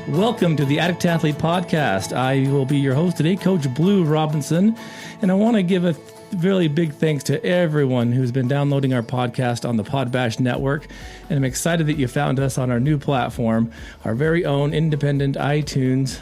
Welcome to the Addict II Athlete podcast. I will be your host today, Coach Blu Robinson, and I want to give a really big thanks to everyone who's been downloading our podcast on the Podbash network, and I'm excited that you found us on our new platform, our very own independent iTunes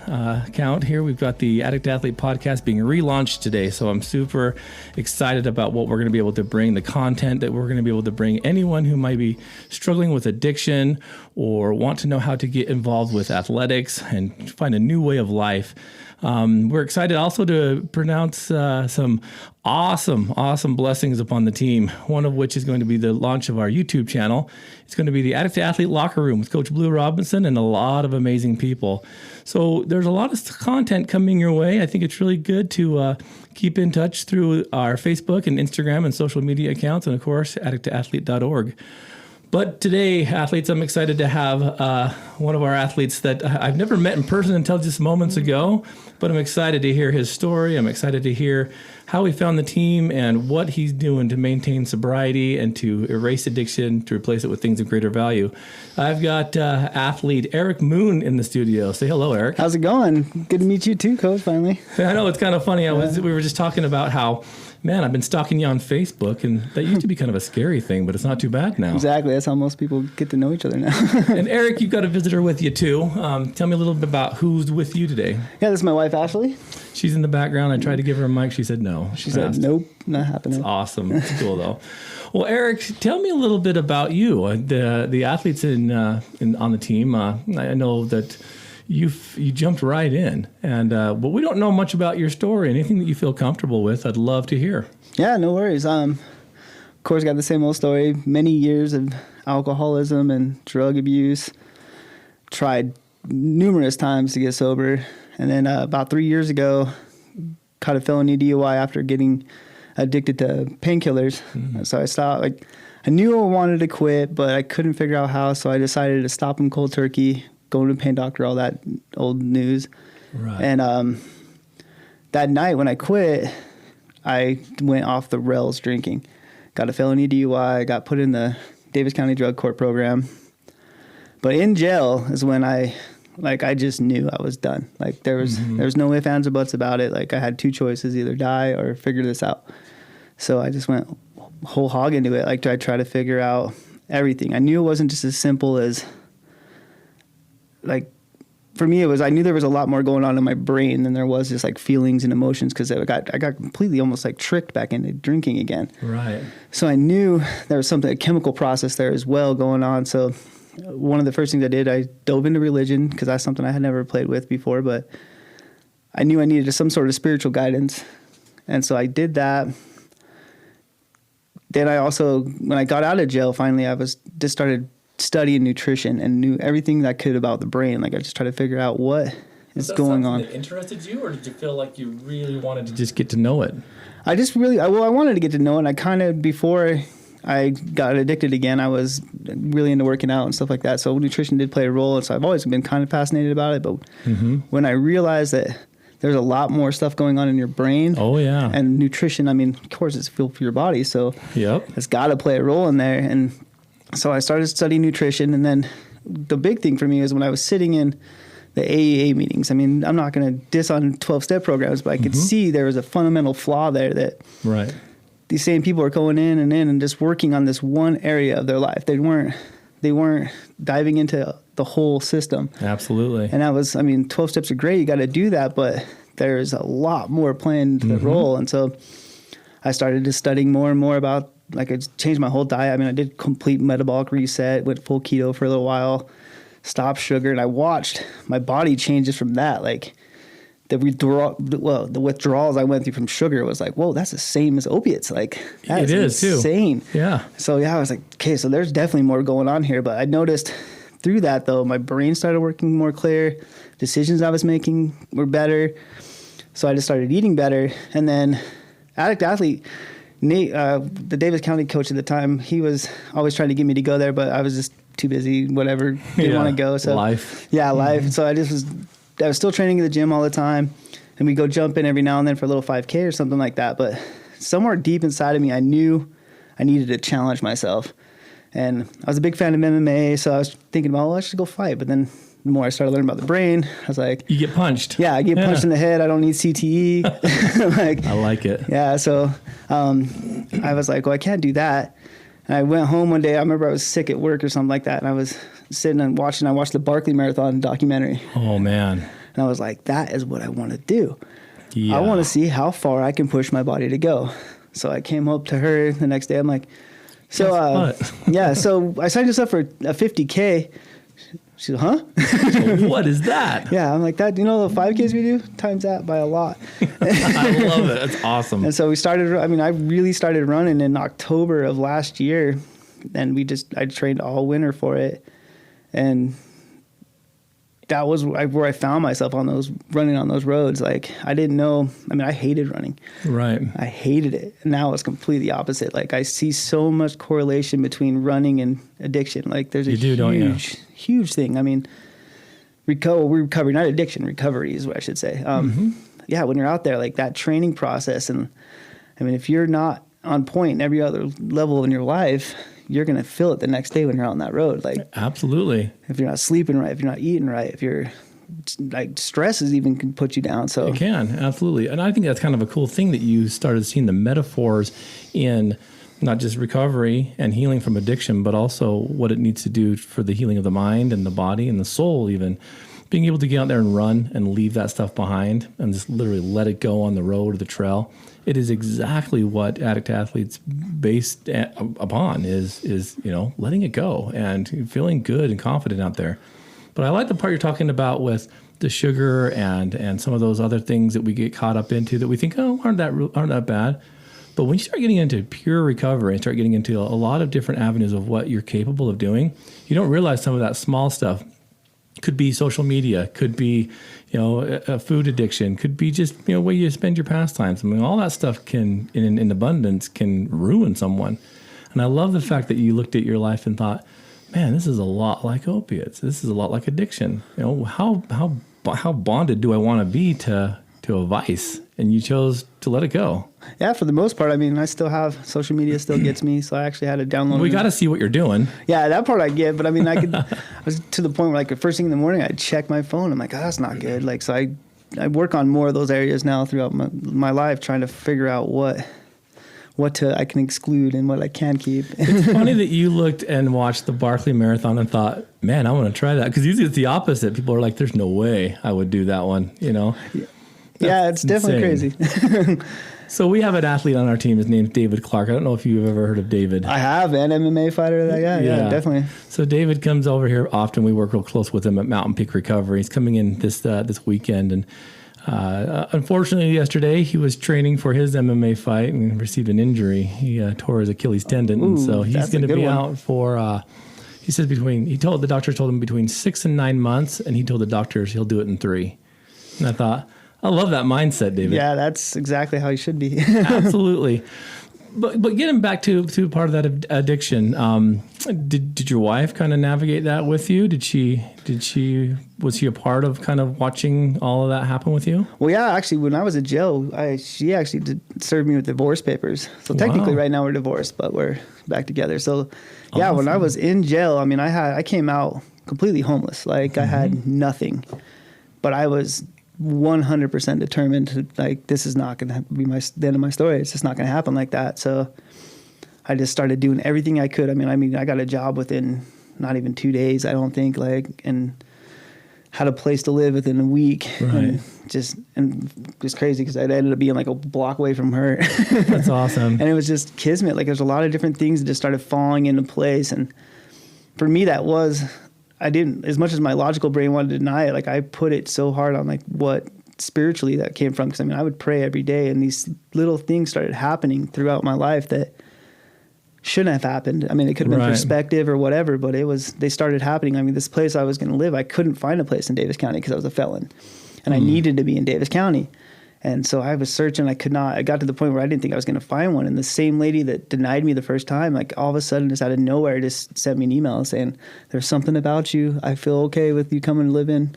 account. Here we've got the Addict II Athlete podcast being relaunched today, so I'm super excited about what we're going to be able to bring, the content that we're going to be able to bring anyone who might be struggling with addiction or want to know how to get involved with athletics and find a new way of life. We're excited also to pronounce some awesome blessings upon the team, one of which is going to be the launch of our YouTube channel. It's going to be the Addict II Athlete Locker Room with Coach Blu Robinson and a lot of amazing people. So there's a lot of content coming your way. I think it's really good to keep in touch through our Facebook and Instagram and social media accounts, and of course, addictathlete.org. But today, athletes, I'm excited to have one of our athletes that I've never met in person until just moments ago, but I'm excited to hear his story. I'm excited to hear how he found the team and what he's doing to maintain sobriety and to erase addiction, to replace it with things of greater value. I've got athlete Eric Moon in the studio. Say hello, Eric. How's it going? Good to meet you too, Coach, finally. I know, it's kind of funny. We were just talking about how, man, I've been stalking you on Facebook, and that used to be kind of a scary thing, but it's not too bad now. Exactly. That's how most people get to know each other now. And Eric, you've got a visitor with you too. Tell me a little bit about who's with you today. Yeah, this is my wife, Ashley. She's in the background. I tried to give her a mic. She said no. She said, nope, not happening. It's awesome. It's cool, though. Well, Eric, tell me a little bit about you, the athletes on the team. I know that you jumped right in, but we don't know much about your story. Anything that you feel comfortable with, I'd love to hear. Yeah, no worries. Of course, got the same old story. Many years of alcoholism and drug abuse. Tried numerous times to get sober. And then about 3 years ago, caught a felony DUI after getting addicted to painkillers. Mm-hmm. So I stopped. I knew I wanted to quit, but I couldn't figure out how. So I decided to stop them cold turkey, go to a pain doctor, all that old news. Right. And that night when I quit, I went off the rails drinking. Got a felony DUI, got put in the Davis County Drug Court program. But in jail is when I just knew I was done. There was no ifs, ands, or buts about it. I had two choices, either die or figure this out. So I just went whole hog into it. I tried to figure out everything. I knew it wasn't just as simple as, for me, I knew there was a lot more going on in my brain than there was just feelings and emotions, because I got completely almost tricked back into drinking again. Right. So I knew there was a chemical process there as well going on. So one of the first things I did, I dove into religion, because that's something I had never played with before, but I knew I needed some sort of spiritual guidance. And so I did that. Then I also, when I got out of jail, finally, I just started studying nutrition and knew everything I could about the brain. I just tried to figure out what is going on. That interested you, or did you feel like you really wanted to just get to know it? I wanted to get to know it. And I before I got addicted again, I was really into working out and stuff like that. So nutrition did play a role. And so I've always been kind of fascinated about it. But when I realized that there's a lot more stuff going on in your brain. Oh, yeah. And nutrition, of course, it's fuel for your body. So it's got to play a role in there. And so I started studying nutrition, and then the big thing for me is when I was sitting in the AIIA meetings. I'm not going to diss on 12-step programs, but I could see there was a fundamental flaw there that these same people are going in and just working on this one area of their life. They weren't diving into the whole system. Absolutely. And that was, 12 steps are great. You got to do that, but there's a lot more playing the role. And so I started just studying more and more about, I changed my whole diet. I did complete metabolic reset, went full keto for a little while, stopped sugar, and I watched my body changes from that. The withdrawals I went through from sugar was whoa, that's the same as opiates. That is insane. Too. Yeah. So I was okay, so there's definitely more going on here. But I noticed through that, though, my brain started working more clear. Decisions I was making were better. So I just started eating better. And then Addict Athlete, Nate, the Davis County coach at the time, he was always trying to get me to go there, but I was just too busy, whatever, didn't want to go. So life. Yeah, life. So I was still training at the gym all the time, and we go jump in every now and then for a little 5K or something like that. But somewhere deep inside of me, I knew I needed to challenge myself. And I was a big fan of MMA, so I was thinking about, I should go fight. But then the more I started learning about the brain, I was like, you get punched. Yeah, I get punched in the head. I don't need CTE. Like, I like it. Yeah. So I was like, well, I can't do that. And I went home one day. I remember I was sick at work or something like that. And I was sitting and watching. I watched the Barkley Marathon documentary. Oh, man. And I was like, that is what I want to do. Yeah. I want to see how far I can push my body to go. So I came up to her the next day. I'm like, so, yeah, so I signed us up for a 50K. She's like, huh? What is that? Yeah, I'm like, that, you know, the 5Ks we do, times that by a lot. I love it. That's awesome. And so I really started running in October of last year. And I trained all winter for it. And that was where I found myself running on those roads. Like, I didn't know, I hated running. Right. I hated it. And now it's completely opposite. Like, I see so much correlation between running and addiction. Like, there's a huge thing. Recovery, not addiction, recovery is what I should say. Yeah, when you're out there, like that training process. And if you're not on point in every other level in your life, you're going to feel it the next day when you're out on that road. Like, absolutely. If you're not sleeping right, if you're not eating right, if you're like, stress even can put you down. So it can, absolutely. And I think that's kind of a cool thing that you started seeing the metaphors in not just recovery and healing from addiction, but also what it needs to do for the healing of the mind and the body and the soul even. Being able to get out there and run and leave that stuff behind and just literally let it go on the road or the trail. It is exactly what Addict II Athlete's based upon is letting it go and feeling good and confident out there. But I like the part you're talking about with the sugar and some of those other things that we get caught up into that we think, aren't that bad. But when you start getting into pure recovery and start getting into a lot of different avenues of what you're capable of doing, you don't realize some of that small stuff. Could be social media, could be, a food addiction, could be just, way you spend your pastimes. All that stuff can, in abundance, can ruin someone. And I love the fact that you looked at your life and thought, man, this is a lot like opiates. This is a lot like addiction. How bonded do I want to be to a vice? And you chose to let it go. Yeah, for the most part. I still have social media still gets me, so I actually had to download. We got to see what you're doing. Yeah, that part I get, but I was to the point where, like, the first thing in the morning, I'd check my phone. I'm like, that's not good. Like, so I work on more of those areas now throughout my life, trying to figure out what I can exclude and what I can keep. It's funny that you looked and watched the Barkley Marathon and thought, man, I want to try that. Because usually it's the opposite. People are like, there's no way I would do that one, Yeah, it's definitely crazy. So we have an athlete on our team. His name's David Clark. I don't know if you've ever heard of David. I have, an MMA fighter. Yeah, definitely. So David comes over here often. We work real close with him at Mountain Peak Recovery. He's coming in this weekend. And unfortunately, yesterday, he was training for his MMA fight and received an injury. He tore his Achilles tendon. And so he's going to be out for, he says the doctor told him between 6 and 9 months. And he told the doctors he'll do it in 3. And I thought, I love that mindset, David. Yeah, that's exactly how you should be. Absolutely. But getting back to part of that addiction, did your wife kind of navigate that with you? Was she a part of kind of watching all of that happen with you? Well, yeah, actually, when I was in jail, she actually served me with divorce papers. So technically right now we're divorced, but we're back together. So yeah, awesome. When I was in jail, I came out completely homeless. Like, I had nothing, but I was 100% determined to, like, this is not going to be the end of my story. It's just not going to happen like that. So I just started doing everything I could. I got a job within not even 2 days, I don't think, and had a place to live within a week. Right. And it was crazy because I ended up being like a block away from her. That's awesome. And it was just kismet. Like, there's a lot of different things that just started falling into place. And for me, I didn't, as much as my logical brain wanted to deny it, like, I put it so hard on, like, what spiritually that came from. Because I would pray every day, and these little things started happening throughout my life that shouldn't have happened. It could have been perspective or whatever, but they started happening. This place I was going to live, I couldn't find a place in Davis County because I was a felon, and I needed to be in Davis County. And so I was searching. I got to the point where I didn't think I was going to find one. And the same lady that denied me the first time, like, all of a sudden, just out of nowhere, just sent me an email saying, there's something about you. I feel okay with you coming to live in.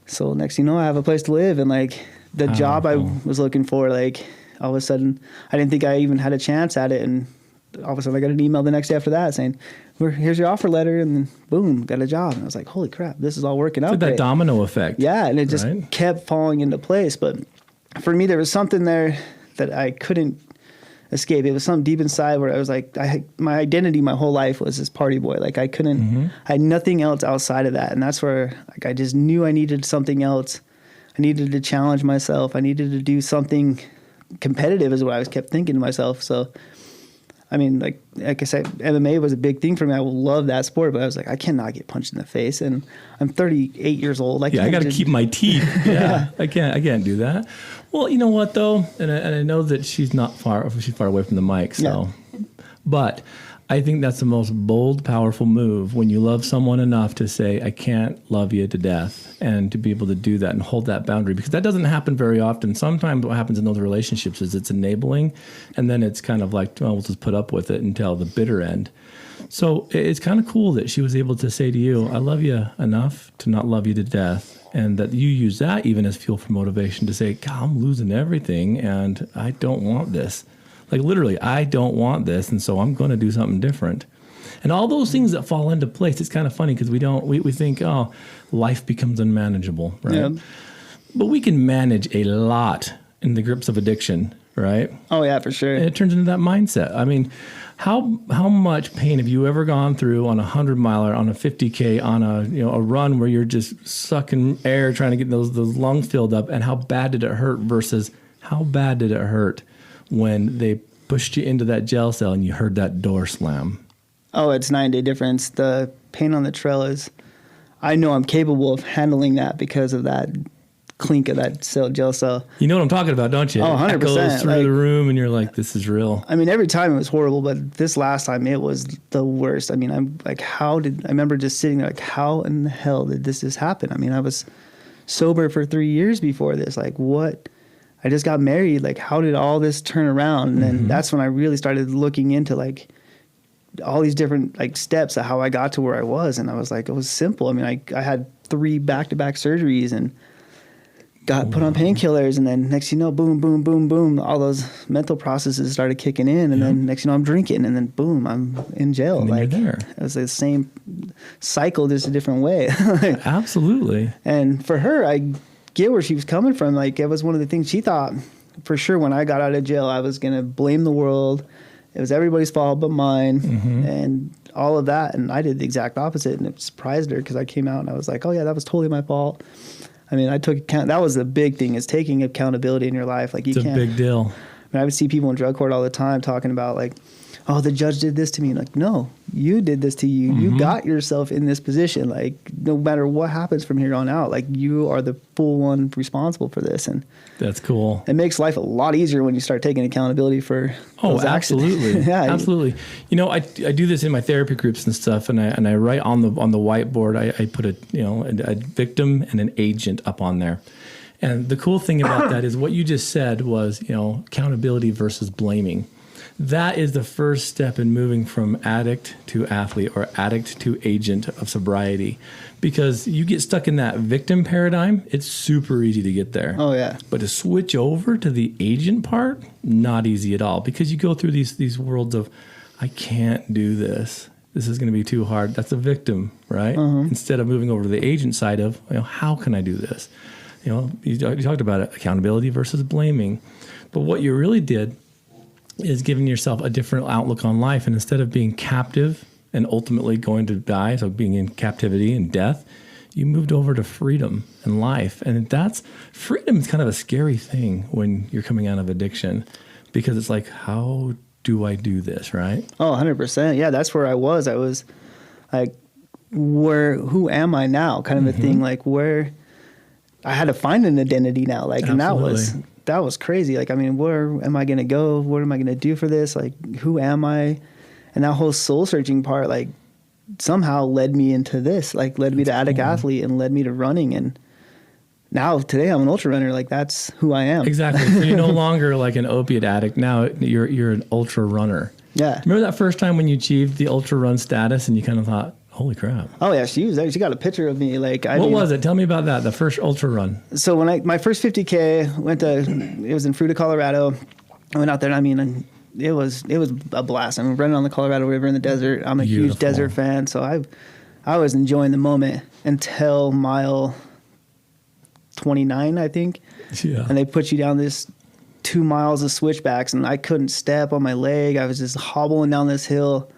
So next thing you know, I have a place to live. And, like, the job I was looking for, like, all of a sudden, I didn't think I even had a chance at it. And all of a sudden I got an email the next day after that saying, here's your offer letter, and then boom, got a job. And I was like, holy crap, this is all working out. It's like that domino effect. Yeah, and it just kept falling into place. But for me, there was something there that I couldn't escape. It was something deep inside where I was like, my identity my whole life was this party boy. Like I couldn't, I had nothing else outside of that. And that's where like I just knew I needed something else. I needed to challenge myself. I needed to do something competitive is what I kept thinking to myself. So, I mean, like I said, MMA was a big thing for me. I love that sport, but I was like, I cannot get punched in the face. And I'm 38 years old. I got to keep my teeth. Yeah, I can't do that. Well, you know what though? And I know that she's far away from the mic. So, but I think that's the most bold, powerful move when you love someone enough to say, I can't love you to death, and to be able to do that and hold that boundary, because that doesn't happen very often. Sometimes what happens in those relationships is it's enabling, and then it's kind of like, well, we'll just put up with it until the bitter end. So it's kind of cool that she was able to say to you, I love you enough to not love you to death, and that you use that even as fuel for motivation to say, God, I'm losing everything, and I don't want this. Like literally, I don't want this, and so I'm going to do something different. And all those things that fall into place, it's kind of funny because we think, oh, life becomes unmanageable, right? Yeah. But we can manage a lot in the grips of addiction, right? Oh, yeah, for sure. And it turns into that mindset. I mean, how much pain have you ever gone through on a 100-miler, on a 50K, on a run where you're just sucking air trying to get those lungs filled up, and how bad did it hurt versus how bad did it hurt when they pushed you into that jail cell and you heard that door slam? Oh, it's 9-day difference. The pain on the trail is, I know I'm capable of handling that because of that clink of that jail cell. You know what I'm talking about, don't you? Oh, 100%. It goes through the room and you're like, this is real. I mean, every time it was horrible, but this last time it was the worst. I mean, I'm like, I remember just sitting there like, how in the hell did this just happen? I mean, I was sober for 3 years before this. Like, what? I just got married. Like, how did all this turn around? And then that's when I really started looking into like all these different like steps of how I got to where I was. And I was like, it was simple. I mean, I had 3 back-to-back surgeries and got put on painkillers. And then next, boom, boom, boom, boom. All those mental processes started kicking in. And then next, I'm drinking. And then boom, I'm in jail. And like, you're there. It was the same cycle, just a different way. Absolutely. And for her, I get where she was coming from. Like, it was one of the things she thought for sure when I got out of jail, I was going to blame the world. It was everybody's fault but mine, and all of that. And I did the exact opposite, and it surprised her because I came out and I was like, oh yeah, that was totally my fault. I mean, I took account. That was the big thing, is taking accountability in your life. Like, it's a big deal. I mean, I would see people in drug court all the time talking about like, oh, the judge did this to me. Like, no, you did this to you. You got yourself in this position. Like, no matter what happens from here on out, like, you are the full one responsible for this. And that's cool. It makes life a lot easier when you start taking accountability for those absolutely. Yeah, absolutely. I do this in my therapy groups and stuff, and I write on the whiteboard. I put a victim and an agent up on there. And the cool thing about that is what you just said was, accountability versus blaming. That is the first step in moving from addict to athlete, or addict to agent of sobriety, because you get stuck in that victim paradigm. It's super easy to get there. Oh yeah. But to switch over to the agent part, not easy at all, because you go through these worlds of, I can't do this. This is going to be too hard. That's a victim, right? Instead of moving over to the agent side of, how can I do this? You talked about it, accountability versus blaming. But what you really did is giving yourself a different outlook on life. And instead of being captive and ultimately going to die, so being in captivity and death, you moved over to freedom and life. And freedom is kind of a scary thing when you're coming out of addiction, because it's like, how do I do this, right? Oh, 100%. Yeah, that's where I was. I was like, who am I now? Kind of a thing, like where I had to find an identity now. Like, Absolutely. And that was crazy. Like, I mean, where am I going to go? What am I going to do for this? Like, who am I? And that whole soul searching part, like, somehow led me into this, like, led me to Addict Athlete and led me to running. And now today I'm an ultra runner. Like, that's who I am. Exactly. So you're no longer like an opiate addict. Now you're an ultra runner. Yeah. Remember that first time when you achieved the ultra run status and you kind of thought, holy crap. Oh yeah, she was there. She got a picture of me. Like, what was it? Tell me about that. The first ultra run. So when my first 50K it was in Fruita, Colorado. I went out there. And I mean, it was a blast. I mean, running on the Colorado River in the desert. I'm a huge desert fan, so I was enjoying the moment until mile 29, I think. Yeah. And they put you down this 2 miles of switchbacks, and I couldn't step on my leg. I was just hobbling down this hill,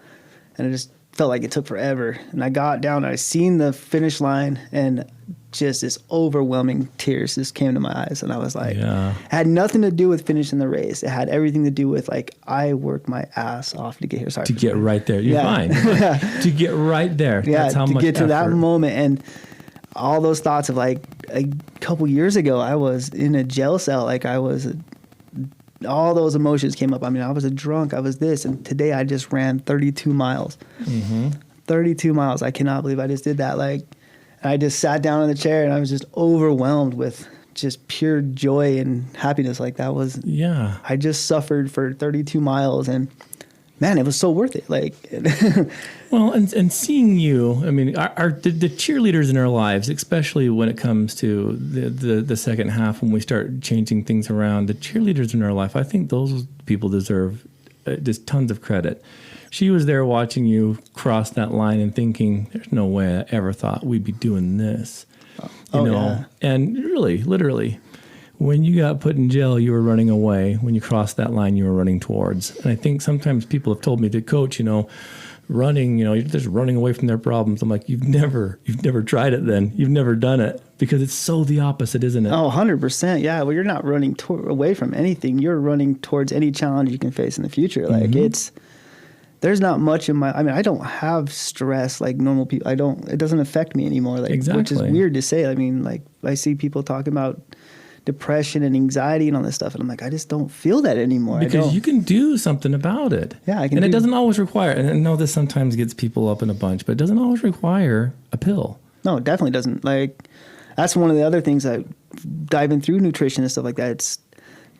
and it just felt like it took forever. And I got down, and I seen the finish line, and just this overwhelming tears just came to my eyes. And I was like, it had nothing to do with finishing the race. It had everything to do with, like, I worked my ass off to get here. Sorry. To get right there. You're fine. To get right there. Yeah, that's how to much get to effort. that moment. And all those thoughts of, like, a couple years ago, I was in a jail cell. Like, all those emotions came up. I mean, I was a drunk. I was this. And today I just ran 32 miles. 32 miles. I cannot believe I just did that. Like, I just sat down in the chair, and I was just overwhelmed with just pure joy and happiness. Like, that was, I just suffered for 32 miles, and man, it was so worth it. Like, well, and seeing you, I mean, the cheerleaders in our lives, especially when it comes to the second half, when we start changing things around, the cheerleaders in our life, I think those people deserve just tons of credit. She was there watching you cross that line and thinking, there's no way I ever thought we'd be doing this. You know? Yeah. And really, literally, when you got put in jail, you were running away. When you crossed that line, you were running towards. And I think sometimes people have told me that, Coach, running, you're just running away from their problems. I'm like, you've never tried it then. You've never done it, because it's so the opposite, isn't it? Oh, 100%. Yeah. Well, you're not running away from anything. You're running towards any challenge you can face in the future. Like, there's not much I don't have stress like normal people. It doesn't affect me anymore. Like, exactly. Which is weird to say. I mean, like, I see people talking about depression and anxiety and all this stuff, and I'm like, I just don't feel that anymore. Because you can do something about it. Yeah, I can. And it doesn't always require, and I know this sometimes gets people up in a bunch, but it doesn't always require a pill. No, it definitely doesn't. Like, that's one of the other things I diving through nutrition and stuff like that.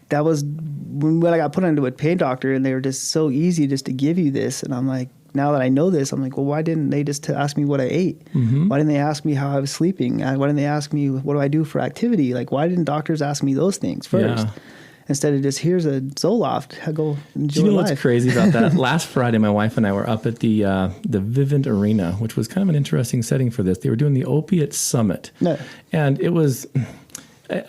That was when I got put into a pain doctor, and they were just so easy just to give you this. And I'm like, now that I know this, I'm like, well, why didn't they just ask me what I ate? Why didn't they ask me how I was sleeping? Why didn't they ask me what do I do for activity? Like, why didn't doctors ask me those things first? Instead of just, here's a Zoloft, go enjoy life. Do you know what's crazy about that? Last Friday, my wife and I were up at the Vivint Arena, which was kind of an interesting setting for this. They were doing the Opiate Summit. And it was...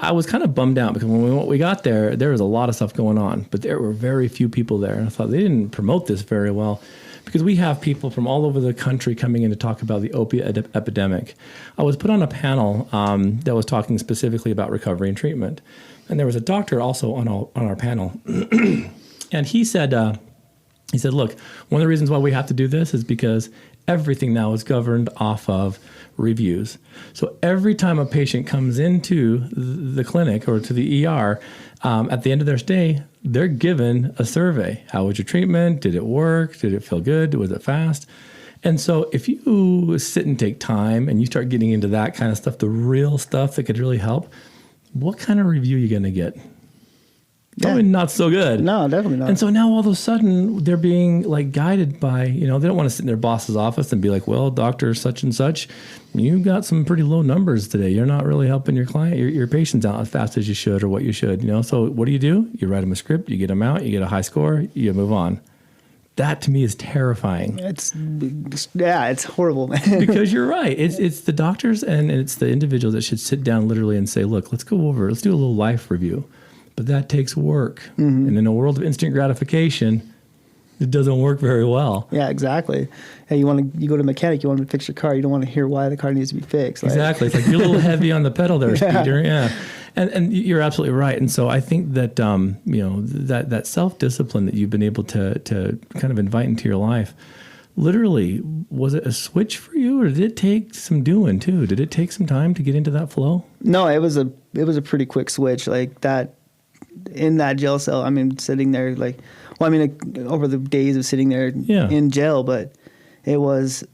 I was kind of bummed out because when we got there was a lot of stuff going on, but there were very few people there. And I thought they didn't promote this very well, because we have people from all over the country coming in to talk about the opiate epidemic. I was put on a panel that was talking specifically about recovery and treatment. And there was a doctor also on our panel. And he said, look, one of the reasons why we have to do this is because everything now is governed off of reviews. So every time a patient comes into the clinic or to the ER, at the end of their stay, they're given a survey. How was your treatment? Did it work? Did it feel good? Was it fast? And so if you sit and take time and you start getting into that kind of stuff, the real stuff that could really help, what kind of review are you going to get? Probably not so good. No, definitely not. And so now all of a sudden they're being like guided by, they don't want to sit in their boss's office and be like, well, doctor such and such, you got some pretty low numbers today. You're not really helping your client, your patients out as fast as you should or what you should, So what do? You write them a script, you get them out, you get a high score, you move on. That to me is terrifying. It's horrible, man. Because you're right. It's the doctors and it's the individuals that should sit down literally and say, look, let's do a little life review. But that takes work. And in a world of instant gratification, it doesn't work very well. Yeah, exactly. Hey, you go to a mechanic, you want him to fix your car, you don't want to hear why the car needs to be fixed. Exactly. It's like you're a little heavy on the pedal there, Speeder. Yeah. And you're absolutely right. And so I think that that self-discipline that you've been able to kind of invite into your life, literally, was it a switch for you, or did it take some doing too? Did it take some time to get into that flow? No, it was a pretty quick switch. Like that. In that jail cell, sitting there over the days of sitting there in jail, but it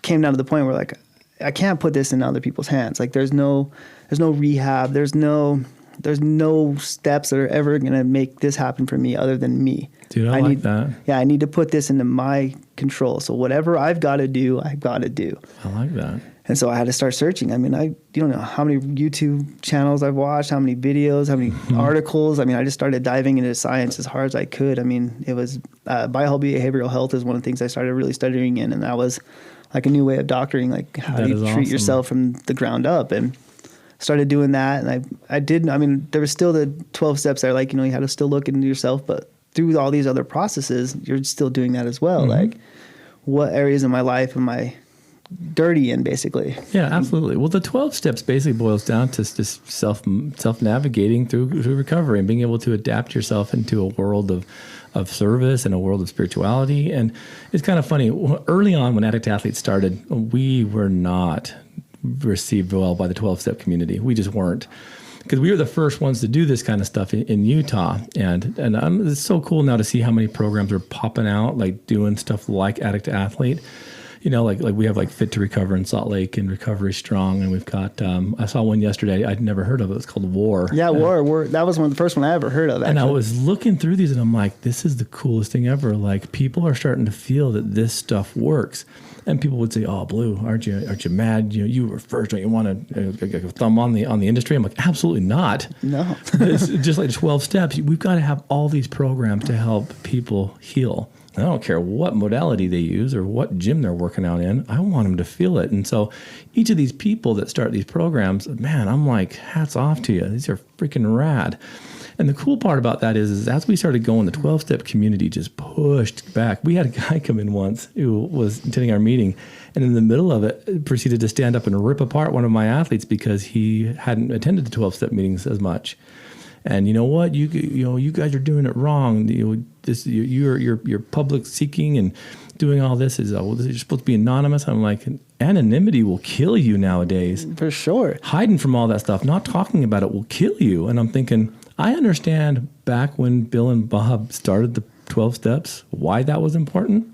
came down to the point where like, I can't put this in other people's hands. Like there's no rehab. There's no there's no steps that are ever going to make this happen for me other than me. Dude, I like that. Yeah, I need to put this into my control. So whatever I've got to do, I've got to do. I like that. And so I had to start searching. I mean, you don't know how many YouTube channels I've watched, how many videos, how many articles. I mean, I just started diving into science as hard as I could. I mean, it was behavioral health is one of the things I started really studying in, and that was like a new way of doctoring, like how do you treat yourself from the ground up. And started doing that, and I did. I mean, there was still the 12 steps there, like, you had to still look into yourself, but through all these other processes, you're still doing that as well. Like, what areas of my life am I dirty in, basically? Yeah, absolutely. Well, the 12 steps basically boils down to just self-navigating through recovery and being able to adapt yourself into a world of service and a world of spirituality. And it's kind of funny. Early on, when Addict Athlete started, we were not received well by the 12-step community. We just weren't, because we were the first ones to do this kind of stuff in Utah. And it's so cool now to see how many programs are popping out, like doing stuff like Addict Athlete. Like we have like Fit to Recover in Salt Lake and Recovery Strong, and we've got I saw one yesterday I'd never heard of. It was called War. Yeah, War. That was the first one I ever heard of, actually. And I was looking through these and I'm like, this is the coolest thing ever. Like, people are starting to feel that this stuff works. And people would say, "Oh, Blu, aren't you mad? You were first. Don't you want to a thumb on the industry?" I'm like, absolutely not. No. It's just like 12 steps. We've got to have all these programs to help people heal. I don't care what modality they use or what gym they're working out in. I want them to feel it. And so each of these people that start these programs, man, I'm like, hats off to you. These are freaking rad. And the cool part about that is as we started going, the 12-step community just pushed back. We had a guy come in once who was attending our meeting, and in the middle of it proceeded to stand up and rip apart one of my athletes because he hadn't attended the 12-step meetings as much. And you know what? You guys are doing it wrong. You're public seeking and doing all this is you're supposed to be anonymous. I'm like, anonymity will kill you nowadays. For sure. Hiding from all that stuff, not talking about it will kill you. And I'm thinking, I understand back when Bill and Bob started the 12 steps, why that was important.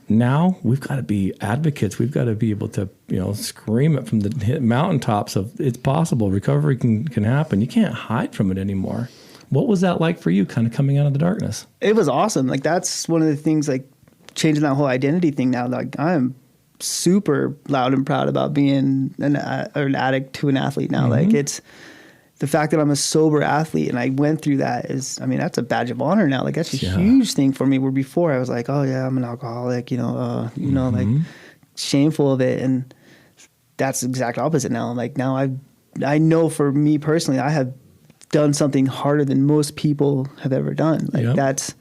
Now we've got to be advocates. We've got to be able to, scream it from the mountaintops of it's possible. Recovery can happen. You can't hide from it anymore. What was that like for you, kind of coming out of the darkness? It was awesome. Like, that's one of the things, like, changing that whole identity thing now. Like, I'm super loud and proud about being an addict to an athlete now. Like, it's the fact that I'm a sober athlete and I went through that that's a badge of honor now. Like, that's a huge thing for me, where before I was like, oh yeah, I'm an alcoholic, like shameful of it. And that's the exact opposite now. I'm like, now I know for me personally, I have done something harder than most people have ever done. Like, that's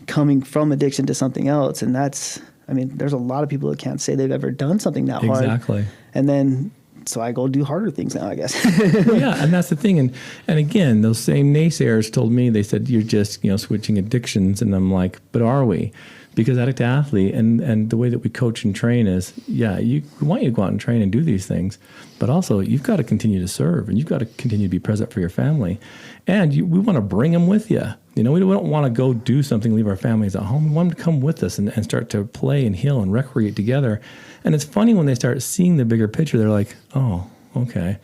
coming from addiction to something else. And there's a lot of people that can't say they've ever done something that hard. Exactly. And then, so I go do harder things now, I guess. Yeah, and that's the thing. And again, those same naysayers told me, they said, you're just, switching addictions. And I'm like, but are we? Because Addict Athlete and the way that we coach and train is, we want you to go out and train and do these things, but also you've got to continue to serve and you've got to continue to be present for your family. And we want to bring them with you. We don't want to go do something, leave our families at home. We want them to come with us and start to play and heal and recreate together. And it's funny when they start seeing the bigger picture, they're like, oh, okay.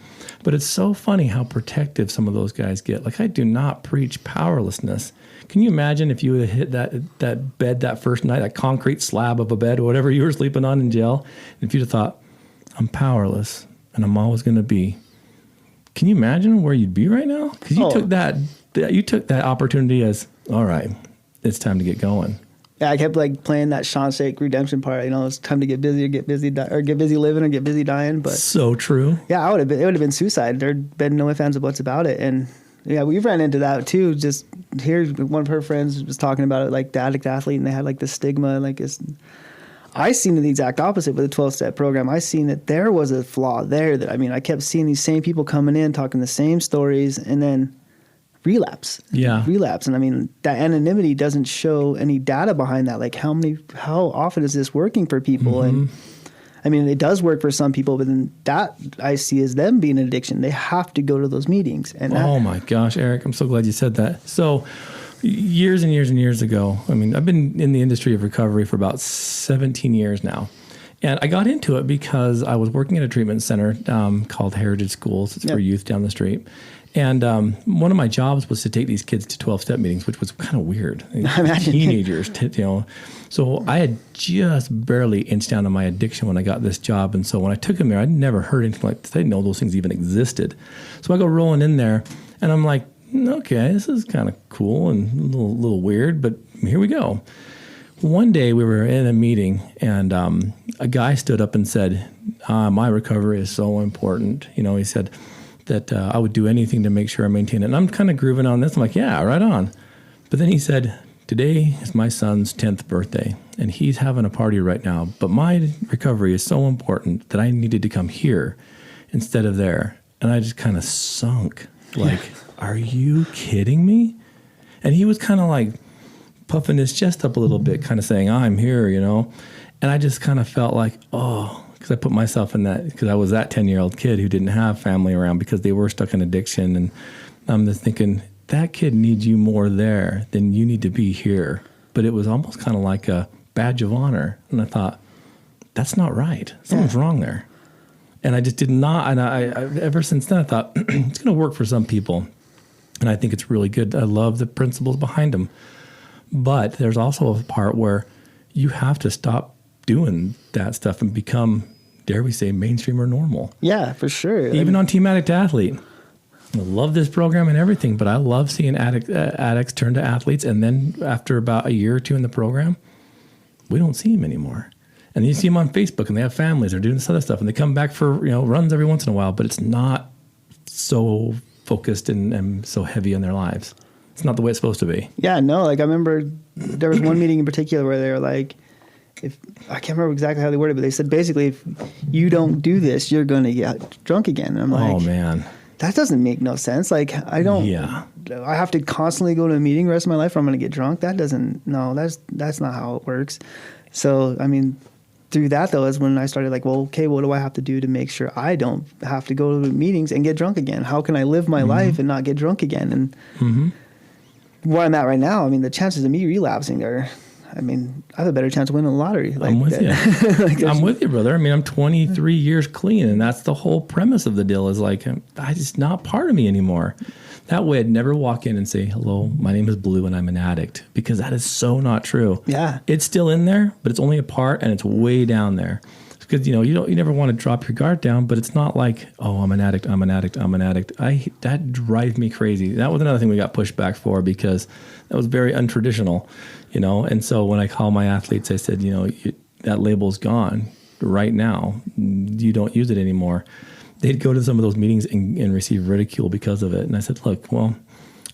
But it's so funny how protective some of those guys get. Like, I do not preach powerlessness. Can you imagine if you would have hit that bed that first night, that concrete slab of a bed or whatever you were sleeping on in jail, and if you'd have thought, I'm powerless and I'm always going to be. Can you imagine where you'd be right now? Because you took that opportunity as, all right, it's time to get going. Yeah, I kept like playing that Shawshank Redemption part. It's time to get busy or get busy living or get busy dying. But so true. Yeah, it would have been suicide. There'd been no ifs, ands, or buts about it. And yeah, we've ran into that too. Just here, one of her friends was talking about it, like the Addict Athlete, and they had like this stigma. Like, I seen the exact opposite with the 12-step program. I seen that there was a flaw there. That I kept seeing these same people coming in talking the same stories, and then relapse. And that anonymity doesn't show any data behind that. Like, how often is this working for people? And it does work for some people, but then that I see as them being an addiction. They have to go to those meetings. And oh my gosh, Eric, I'm so glad you said that. So years and years and years ago, I've been in the industry of recovery for about 17 years now. And I got into it because I was working at a treatment center called Heritage Schools. It's for youth down the street. And one of my jobs was to take these kids to 12-step meetings, which was kind of weird. Teenagers, So I had just barely inched down on my addiction when I got this job. And so when I took them there, I'd never heard anything like this. I didn't know those things even existed. So I go rolling in there, and I'm like, okay, this is kind of cool and a little weird, but here we go. One day we were in a meeting, and a guy stood up and said, my recovery is so important. He said that I would do anything to make sure I maintain it. And I'm kind of grooving on this. I'm like, yeah, right on. But then he said, today is my son's 10th birthday, and he's having a party right now. But my recovery is so important that I needed to come here instead of there. And I just kind of sunk. Like, are you kidding me? And he was kind of like puffing his chest up a little bit, kind of saying, I'm here, And I just kind of felt like, because I put myself in that, because I was that 10-year-old kid who didn't have family around because they were stuck in addiction. And I'm just thinking, that kid needs you more there than you need to be here. But it was almost kind of like a badge of honor. And I thought, that's not right. Something's wrong there. And I just did not, and I ever since then I thought, it's going to work for some people. And I think it's really good. I love the principles behind them. But there's also a part where you have to stop doing that stuff and become, dare we say, mainstream or normal. Yeah, for sure. Even on Team Addict II Athlete. I love this program and everything, but I love seeing addicts turn to athletes. And then after about a year or two in the program, we don't see them anymore. And you see them on Facebook, and they have families, they're doing this other stuff, and they come back for runs every once in a while, but it's not so focused and so heavy in their lives. It's not the way it's supposed to be. Yeah, no, I remember there was one meeting in particular where they were like, I can't remember exactly how they worded it, but they said basically, if you don't do this, you're going to get drunk again. And I'm like, oh man, that doesn't make no sense. Like, I have to constantly go to a meeting the rest of my life or I'm going to get drunk. That's not how it works. So, through that though is when I started like, well, okay, what do I have to do to make sure I don't have to go to meetings and get drunk again? How can I live my life and not get drunk again? And where I'm at right now, the chances of me relapsing are, I have a better chance of winning the lottery. Like, I'm with you. I'm with you, brother. I'm 23 years clean, and that's the whole premise of the deal is like, it's not part of me anymore. That way I'd never walk in and say, hello, my name is Blu and I'm an addict, because that is so not true. Yeah. It's still in there, but it's only a part and it's way down there. Because, you never want to drop your guard down, but it's not like, oh, I'm an addict. That drives me crazy. That was another thing we got pushed back for because that was very untraditional, And so when I call my athletes, I said, that label's gone right now. You don't use it anymore. They'd go to some of those meetings and receive ridicule because of it. And I said, look, well,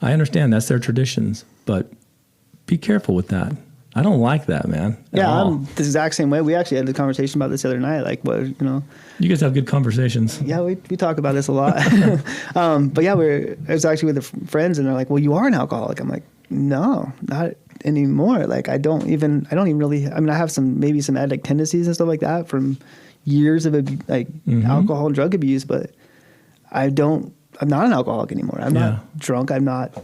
I understand that's their traditions, but be careful with that. I don't like that, man. Yeah, I'm the exact same way. We actually had the conversation about this the other night. Like, you guys have good conversations. Yeah, we talk about this a lot. But yeah, I was actually with the friends, and they're like, "Well, you are an alcoholic." I'm like, "No, not anymore." Like, I don't even really. I have maybe some addict tendencies and stuff like that from years of alcohol and drug abuse, but I'm not an alcoholic anymore. I'm not drunk. I'm not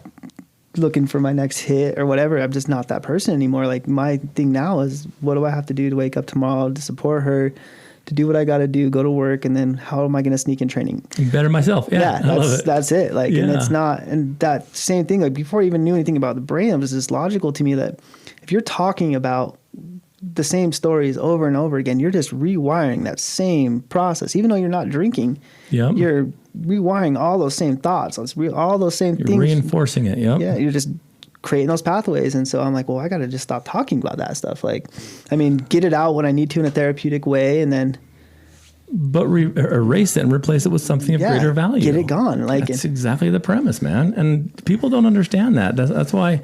looking for my next hit or whatever. I'm just not that person anymore. Like, my thing now is, what do I have to do to wake up tomorrow to support her, to do what I got to do, go to work, and then how am I going to sneak in training? Better myself. Yeah, I love it. That's it. Like, and it's not, and that same thing, like before I even knew anything about the brain, it was just logical to me that if you're talking about the same stories over and over again, you're just rewiring that same process. Even though you're not drinking, you're rewiring all those same thoughts, all those same things. Reinforcing it, Yeah, you're just creating those pathways. And so I'm like, well, I got to just stop talking about that stuff. Like, get it out when I need to in a therapeutic way, and then... But erase it and replace it with something of greater value. Get it gone. Like, that's exactly the premise, man. And people don't understand that. That's why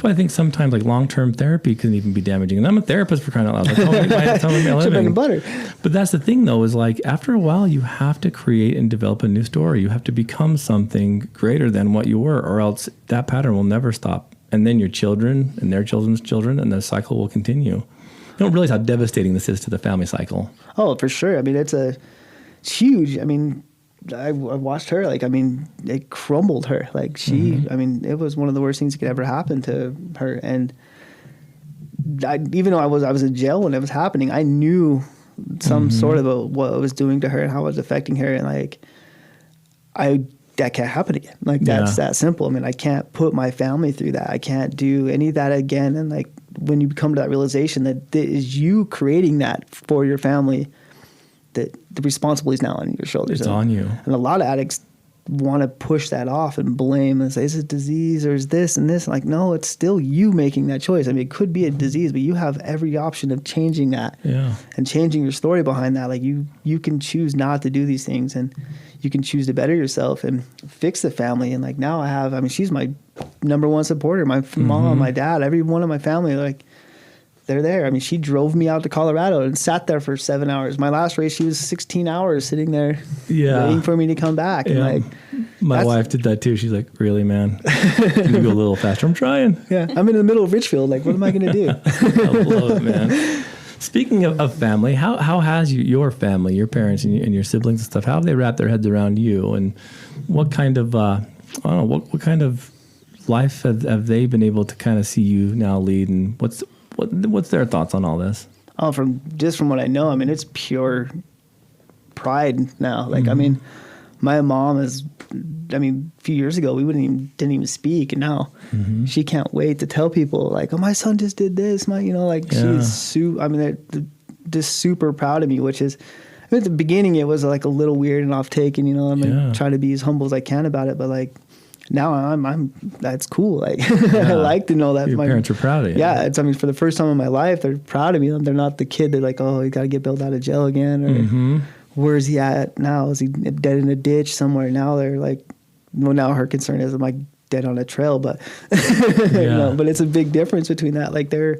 I think sometimes like long-term therapy can even be damaging. And I'm a therapist, for crying out loud. That's my living. Butter. But that's the thing, though, is like after a while, you have to create and develop a new story. You have to become something greater than what you were, or else that pattern will never stop. And then your children and their children's children, and the cycle will continue. You don't realize how devastating this is to the family cycle. Oh, for sure. It's huge. I watched her, it crumbled her. Like, she, it was one of the worst things that could ever happen to her. And even though I was in jail when it was happening, I knew some sort of what it was doing to her and how it was affecting her. And like, that can't happen again. Like that's that simple. I mean, I can't put my family through that. I can't do any of that again. And like, when you come to that realization that it is you creating that for your family, that the responsibility is now on your shoulders. It's on you. And a lot of addicts want to push that off and blame and say, is it disease or is this and this? Like, no, it's still you making that choice. I mean, it could be a disease, but you have every option of changing that and changing your story behind that. Like you can choose not to do these things, and you can choose to better yourself and fix the family. And like now she's my number one supporter. My mom, my dad, every one of my family, like, they're there. I mean, she drove me out to Colorado and sat there for 7 hours. My last race, she was 16 hours sitting there waiting for me to come back. And like, my wife did that too. She's like, really, man? Can you go a little faster? I'm trying. Yeah. I'm in the middle of Richfield. Like, what am I going to do? I love it, man. Speaking of family, how has your family, your parents and your siblings and stuff, how have they wrapped their heads around you? And what kind of, what kind of life have they been able to kind of see you now lead? And what's their thoughts on all this? Oh, from what I know, I mean, it's pure pride now. Like, I mean, my mom a few years ago, we didn't even speak. And now she can't wait to tell people like, oh, my son just did this. She's they're just super proud of me, which is, I mean, at the beginning it was like a little weird and off taken, I'm trying to be as humble as I can about it. But like, now I'm that's cool. Like, I like to know that your parents are proud of you. Yeah. For the first time in my life, they're proud of me. They're not the kid that like, oh, you got to get bailed out of jail again. Or where is he at now? Is he dead in a ditch somewhere? Now they're like, well, now her concern is, am I dead on a trail? But, but it's a big difference between that. Like they're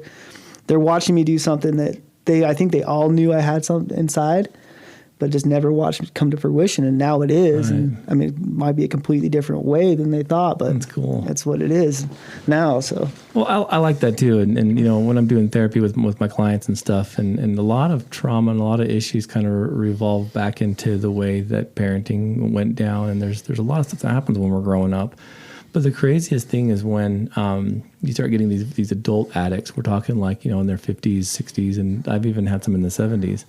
watching me do something that I think they all knew I had something inside, but just never watched it come to fruition. And now it is. Right. And I mean, it might be a completely different way than they thought, but that's cool. That's what it is now. So, well, I like that too. And when I'm doing therapy with my clients and stuff, and a lot of trauma and a lot of issues kind of revolve back into the way that parenting went down. And there's a lot of stuff that happens when we're growing up. But the craziest thing is when you start getting these adult addicts. We're talking like, in their 50s, 60s, and I've even had some in the 70s.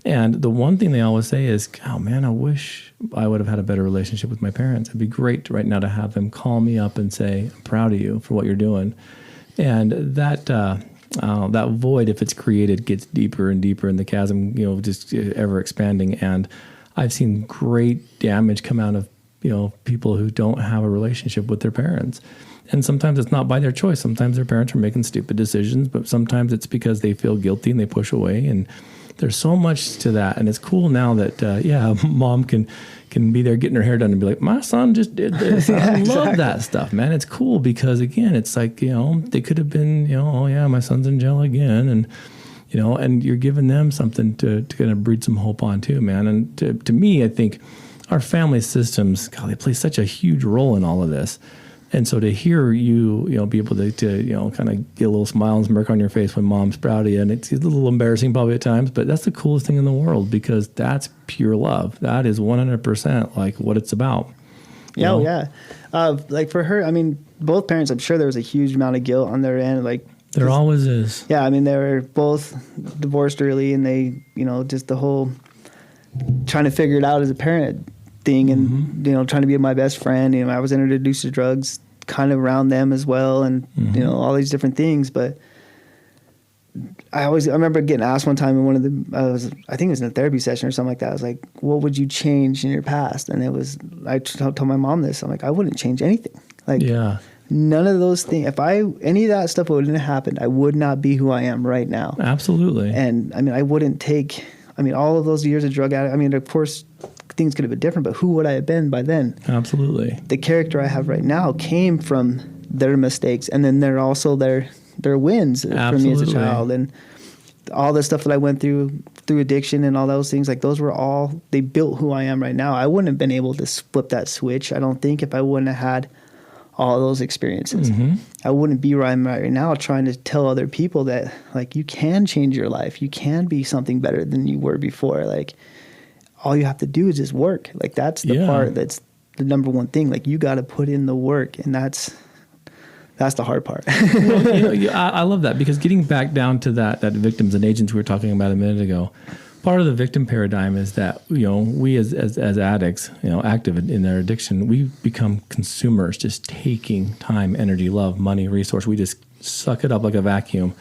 And the one thing they always say is, oh man, I wish I would have had a better relationship with my parents. It'd be great right now to have them call me up and say, I'm proud of you for what you're doing. And that void, if it's created, gets deeper and deeper, and the chasm, just ever expanding. And I've seen great damage come out of, people who don't have a relationship with their parents. And sometimes it's not by their choice. Sometimes their parents are making stupid decisions, but sometimes it's because they feel guilty and they push away. And there's so much to that. And it's cool now that, mom can be there getting her hair done and be like, my son just did this. I love that stuff, man. It's cool because, again, it's like, they could have been, oh, yeah, my son's in jail again. And, and you're giving them something to kind of breed some hope on too, man. And to me, I think our family systems, God, they play such a huge role in all of this. And so to hear you, be able to kind of get a little smile and smirk on your face when mom's proud of you, and it's a little embarrassing probably at times, but that's the coolest thing in the world because that's pure love. That is 100% like what it's about. Yeah. Like for her, I mean, both parents, I'm sure there was a huge amount of guilt on their end. Like there always is. Yeah. I mean, they were both divorced early, and they, just the whole trying to figure it out as a parent thing, and trying to be my best friend. I was introduced to drugs kind of around them as well, and all these different things. But I remember getting asked one time in one of the I think it was in a therapy session or something like that. I was like, what would you change in your past? And I told my mom this. I'm like, I wouldn't change anything. Like, none of those things. If any of that stuff wouldn't have happened, I would not be who I am right now. Absolutely. And I mean, I wouldn't take all of those years of drug addict. I mean, of course, things could have been different, but who would I have been by then? Absolutely. The character I have right now came from their mistakes, and then they're also their wins for me as a child. And all the stuff that I went through addiction and all those things, like those were all, they built who I am right now. I wouldn't have been able to flip that switch, I don't think, if I wouldn't have had all those experiences. I wouldn't be where I'm at right now trying to tell other people that, like, you can change your life. You can be something better than you were before. Like, all you have to do is just work. Like, that's the part that's the number one thing. Like, you got to put in the work, and that's the hard part. Well, I love that, because getting back down to that victims and agents we were talking about a minute ago, part of the victim paradigm is that, we as addicts, active in their addiction, we become consumers, just taking time, energy, love, money, resource. We just suck it up like a vacuum.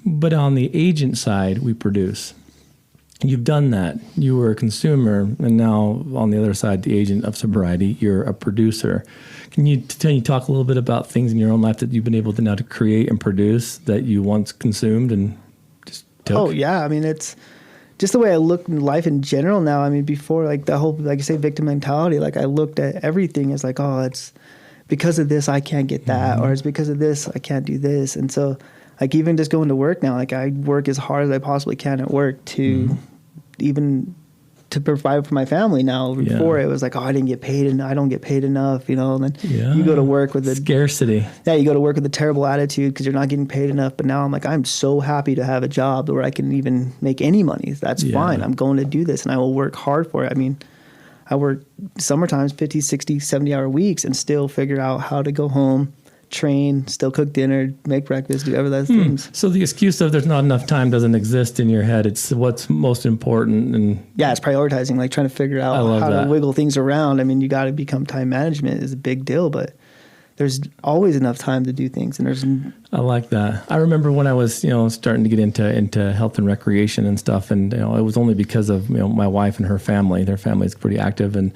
But on the agent side, we produce. You've done that. You were a consumer, and now on the other side, the agent of sobriety, you're a producer. Can you talk a little bit about things in your own life that you've been able to now to create and produce that you once consumed and just took? Oh, yeah. I mean, it's just the way I look in life in general now. I mean, before, like the whole, like you say, victim mentality, like I looked at everything as like, oh, it's because of this, I can't get that, or it's because of this, I can't do this. And so, like, even just going to work now, like I work as hard as I possibly can at work to even to provide for my family now. Before it was like, oh, I didn't get paid and I don't get paid enough, and then you go to work with scarcity. Yeah, you go to work with a terrible attitude because you're not getting paid enough. But now I'm like, I'm so happy to have a job where I can even make any money. That's fine. I'm going to do this and I will work hard for it. I mean, I work summertimes 50, 60, 70-hour weeks and still figure out how to go home, train, still cook dinner, make breakfast, do every those things. So the excuse of there's not enough time doesn't exist in your head. It's what's most important. And yeah, it's prioritizing, like trying to figure out how to wiggle things around. I mean, you got to become time management is a big deal, but there's always enough time to do things. And I like that. I remember when I was, starting to get into health and recreation and stuff, and it was only because of my wife and her family. Their family is pretty active, and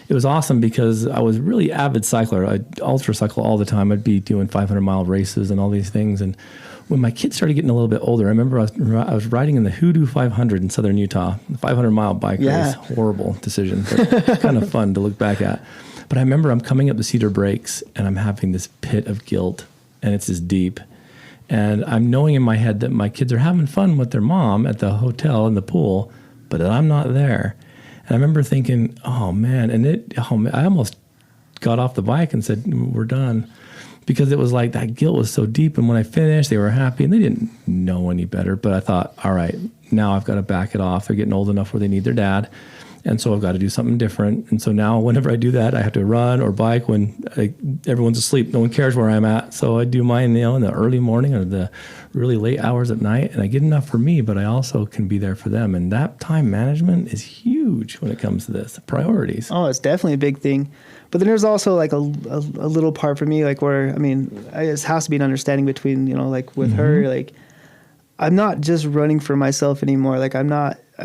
it was awesome because I was really avid cycler. I'd ultra cycle all the time. I'd be doing 500-mile races and all these things. And when my kids started getting a little bit older, I remember I was riding in the Hoodoo 500 in southern Utah, the 500-mile bike race. Horrible decision, but kind of fun to look back at. But I remember I'm coming up the Cedar Breaks and I'm having this pit of guilt, and it's just deep. And I'm knowing in my head that my kids are having fun with their mom at the hotel in the pool, but that I'm not there. And I remember thinking, oh man, I almost got off the bike and said, we're done. Because it was like that guilt was so deep. And when I finished, they were happy and they didn't know any better. But I thought, all right, now I've got to back it off. They're getting old enough where they need their dad. And so I've got to do something different. And so now whenever I do that, I have to run or bike when everyone's asleep. No one cares where I'm at. So I do mine, in the early morning or the really late hours at night. And I get enough for me, but I also can be there for them. And that time management is huge when it comes to this, the priorities. Oh, it's definitely a big thing. But then there's also like a little part for me, like where, it has to be an understanding between, like with her, like I'm not just running for myself anymore. Like I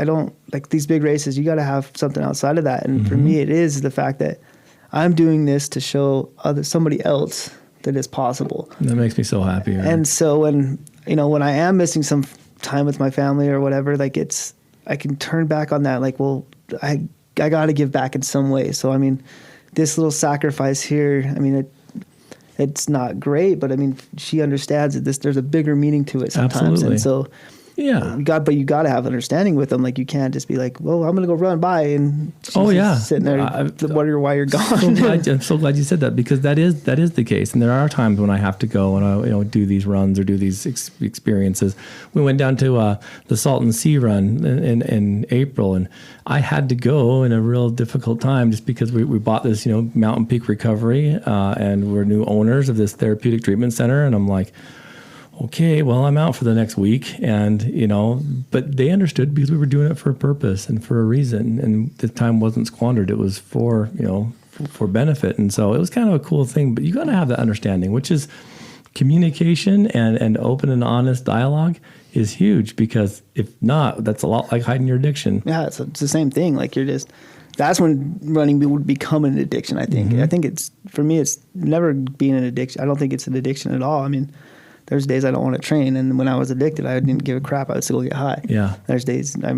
don't like these big races. You got to have something outside of that. And for me, it is the fact that I'm doing this to show somebody else that it's possible. That makes me so happy. Right? And so when I am missing some time with my family or whatever, like I can turn back on that. Like, well, I got to give back in some way. So, this little sacrifice here, it's not great, but she understands that there's a bigger meaning to it sometimes. Absolutely. And so you got to have understanding with them. Like you can't just be like, well, I'm going to go run by and she's sitting there wondering why you're gone. I'm so glad you said that, because that is the case. And there are times when I have to go and I do these runs or do these experiences. We went down to the Salton Sea run in April, and I had to go in a real difficult time just because we bought this, Mountain Peak Recovery, and we're new owners of this therapeutic treatment center. And I'm like, okay, well, I'm out for the next week. And, but they understood because we were doing it for a purpose and for a reason. And the time wasn't squandered. It was for benefit. And so it was kind of a cool thing. But you got to have that understanding, which is communication and open and honest dialogue is huge, because if not, that's a lot like hiding your addiction. Yeah, it's the same thing. Like that's when running would become an addiction, I think. I think for me, it's never been an addiction. I don't think it's an addiction at all. There's days I don't want to train, and when I was addicted, I didn't give a crap. I would still get high. Yeah. There's days I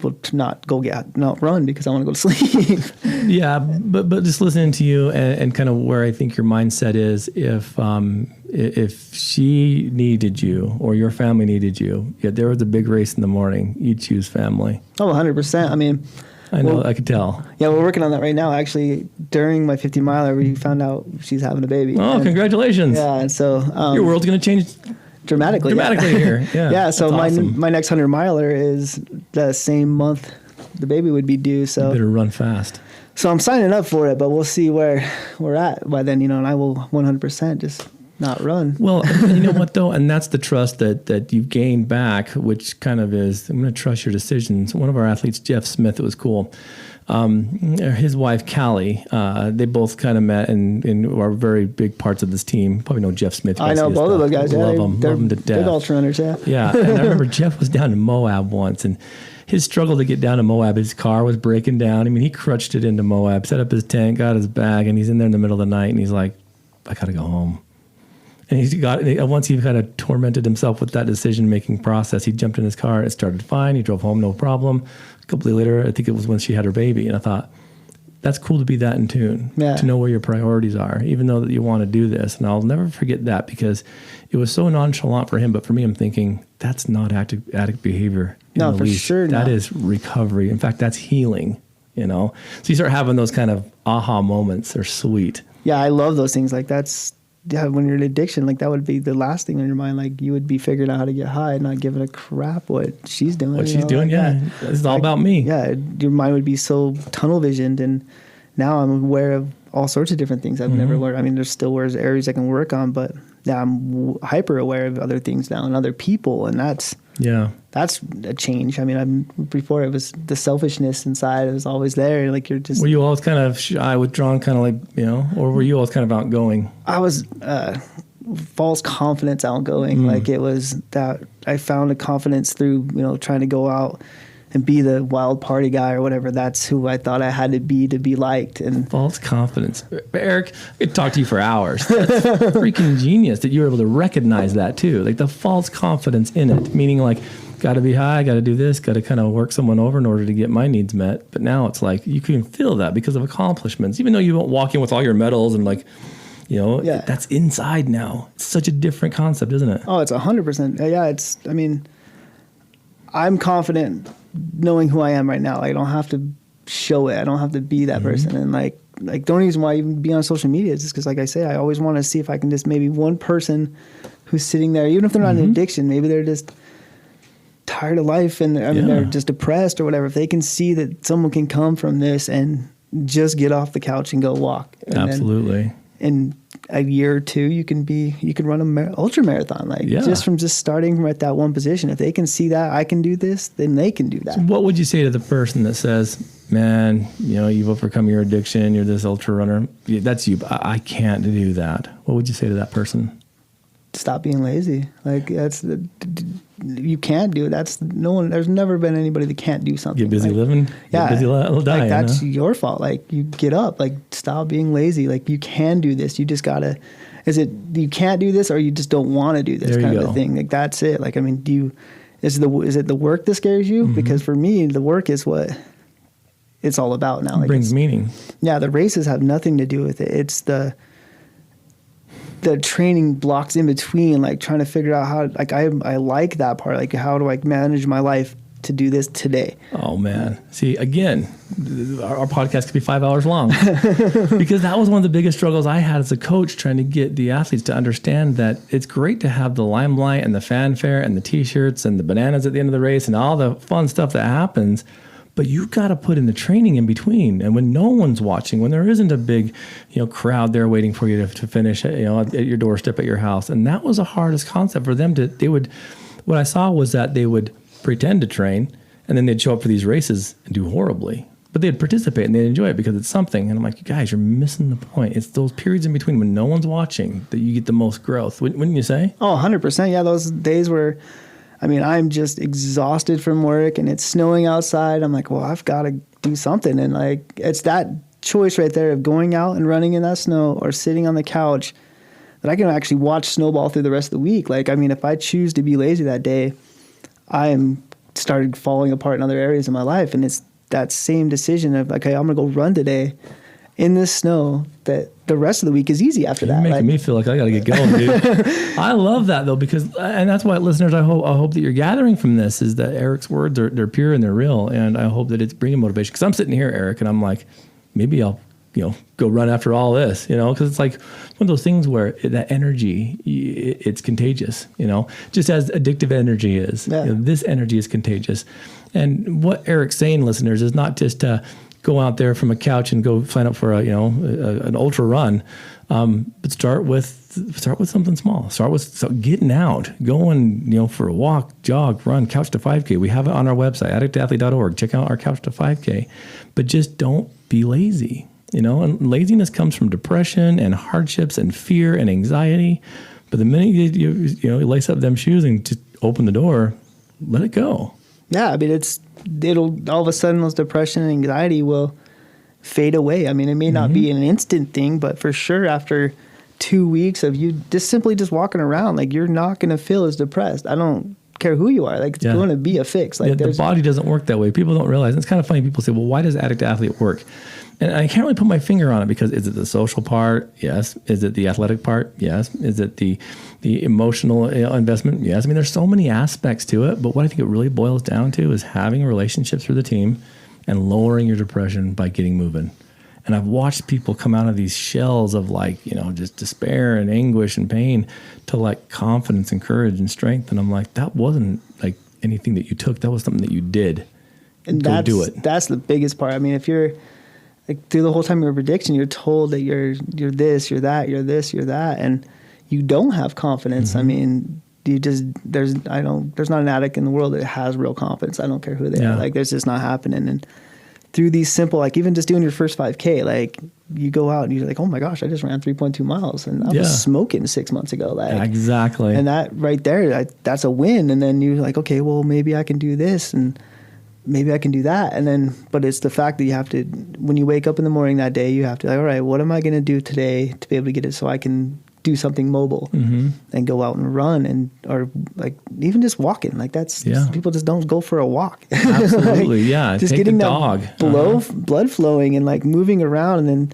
will not run because I want to go to sleep. Yeah, but just listening to you and kind of where I think your mindset is, if she needed you or your family needed you, yet there was a big race in the morning, you'd choose family. Oh, 100%. I know, I could tell. Yeah, we're working on that right now. Actually, during my 50-miler, we found out she's having a baby. Oh, congratulations. Yeah, and so... your world's going to change dramatically here. Yeah, yeah, so awesome. my next 100-miler is the same month the baby would be due. So you better run fast. So I'm signing up for it, but we'll see where we're at by then, and I will 100% just not run. Well, you know what though? And that's the trust that you've gained back, which kind of is, I'm going to trust your decisions. One of our athletes, Jeff Smith, it was cool. His wife, Callie, they both kind of met and are very big parts of this team. Probably know Jeff Smith. I know both of those guys. Love them to death. Big ultra runners, yeah. Yeah. And I remember Jeff was down in Moab once, and his struggle to get down to Moab, his car was breaking down. I mean, he crutched it into Moab, set up his tent, got his bag, and he's in there in the middle of the night, and he's like, I got to go home. And once he kind of tormented himself with that decision-making process, he jumped in his car. It started fine. He drove home, no problem. A couple days later, I think it was when she had her baby, and I thought, that's cool to be that in tune, to know where your priorities are, even though that you want to do this. And I'll never forget that because it was so nonchalant for him. But for me, I'm thinking, that's not addict behavior. No, for sure not. That is recovery. In fact, that's healing, you know. So you start having those kind of aha moments. They're sweet. Yeah, I love those things. Like when you're in addiction, like that would be the last thing on your mind. Like you would be figuring out how to get high and not giving a crap what she's doing. What she's doing, yeah. It's all about me. Yeah, your mind would be so tunnel visioned. And now I'm aware of all sorts of different things I've never learned. I mean, there's still areas I can work on, but yeah, I'm hyper aware of other things now and other people. And that's a change. I mean, before it was the selfishness inside. It was always there. Like you're just. Were you always kind of shy, withdrawn, kind of like, you know, or were you always kind of outgoing? I was false confidence outgoing. Like it was that I found a confidence through, you know, trying to go out and be the wild party guy or whatever. That's who I thought I had to be liked. And false confidence. Eric, I could talk to you for hours. That's freaking genius that you were able to recognize that too. Like the false confidence in it, meaning like, got to be high, got to do this, got to kind of work someone over in order to get my needs met. But now it's like you can feel that because of accomplishments, even though you won't walk in with all your medals and like, you know, that's inside now. It's such a different concept, isn't it? Oh, it's 100%. Yeah, I mean, I'm confident knowing who I am right now. I don't have to show it. I don't have to be that person. And like the only reason why I even be on social media is just because, like I say, I always want to see if I can just maybe one person who's sitting there, even if they're not in addiction, maybe they're just tired of life and they're just depressed or whatever. If they can see that someone can come from this and just get off the couch and go walk. And absolutely. Then, in a year or two, you can run an ultra marathon, just from starting from at that one position. If they can see that I can do this, then they can do that. So what would you say to the person that says, man, you know, you've overcome your addiction, you're this ultra runner, that's you, I can't do that. What would you say to that person? Stop being lazy. Like you can't do it. There's never been anybody that can't do something. Get busy living. Yeah. Get busy dying. Like that's your fault. Like you get up, like stop being lazy. Like you can do this. You just gotta, you can't do this or you just don't want to do this kind of a thing. Like that's it. Like, I mean, is it the work that scares you? Because for me, the work is what it's all about now. Like brings meaning. Yeah. The races have nothing to do with it. It's the training blocks in between, like trying to figure out how, like I like that part. Like how do I manage my life to do this today? Oh man. See, again, our podcast could be 5 hours long because that was one of the biggest struggles I had as a coach, trying to get the athletes to understand that it's great to have the limelight and the fanfare and the t-shirts and the bananas at the end of the race and all the fun stuff that happens. But you've got to put in the training in between. And when no one's watching, when there isn't a big, you know, crowd there waiting for you to finish, you know, at your doorstep at your house. And that was the hardest concept for them what I saw was that they would pretend to train and then they'd show up for these races and do horribly. But they'd participate and they'd enjoy it because it's something. And I'm like, you guys, you're missing the point. It's those periods in between when no one's watching that you get the most growth. Wouldn't you say? Oh, 100%. Yeah, those days where, I mean, I'm just exhausted from work and it's snowing outside. I'm like, well, I've got to do something. And like, it's that choice right there of going out and running in that snow or sitting on the couch that I can actually watch snowball through the rest of the week. Like, I mean, if I choose to be lazy that day, I am started falling apart in other areas of my life. And it's that same decision of, okay, I'm going to go run today in this snow, that the rest of the week is easy after that. You're making me feel like I got to get going, dude. I love that though, because, and that's why listeners, I hope that you're gathering from this is that Eric's words they're pure and they're real. And I hope that it's bringing motivation. Cause I'm sitting here, Eric, and I'm like, maybe I'll, go run after all this, cause it's like one of those things where that energy, it's contagious, just as addictive energy is. Yeah. This energy is contagious. And what Eric's saying, listeners, is not just to go out there from a couch and go sign up for an ultra run, but start with start with something small. Start getting out, going, for a walk, jog, run, couch to 5K. We have it on our website, addictathlete.org. Check out our couch to 5K. But just don't be lazy, and laziness comes from depression and hardships and fear and anxiety. But the minute you lace up them shoes and just open the door, let it go. Yeah, I mean, it'll all of a sudden those depression and anxiety will fade away. I mean, it may not be an instant thing, but for sure after 2 weeks of you simply walking around, like, you're not going to feel as depressed. I don't care who you are. Like, it's going to be a fix. Like, the body doesn't work that way. People don't realize. It's kind of funny. People say, well, why does Addict Athlete work? And I can't really put my finger on it, because is it the social part? Yes. Is it the athletic part? Yes. Is it the emotional investment? Yes. I mean, there's so many aspects to it, but what I think it really boils down to is having relationships with the team and lowering your depression by getting moving. And I've watched people come out of these shells of just despair and anguish and pain to confidence and courage and strength. And I'm like, that wasn't anything that you took. That was something that you did. And do it. That's the biggest part. I mean, if you're through the whole time of your addiction, you're told that you're this, you're that, you're this, you're that, and you don't have confidence. I mean, there's not an addict in the world that has real confidence. I don't care who they are. There's just not happening. And through these simple, even just doing your first 5K, you go out and you're like, oh my gosh, I just ran 3.2 miles and I was smoking 6 months ago. Exactly. And that right there, that's a win. And then you're like, okay, well, maybe I can do this and maybe I can do that. And then, but it's the fact that you have to, when you wake up in the morning that day, you have to all right, what am I going to do today to be able to get it so I can do something mobile and go out and run or even just walking. People just don't go for a walk. Absolutely. Just take getting the dog. that blood flowing and moving around, and then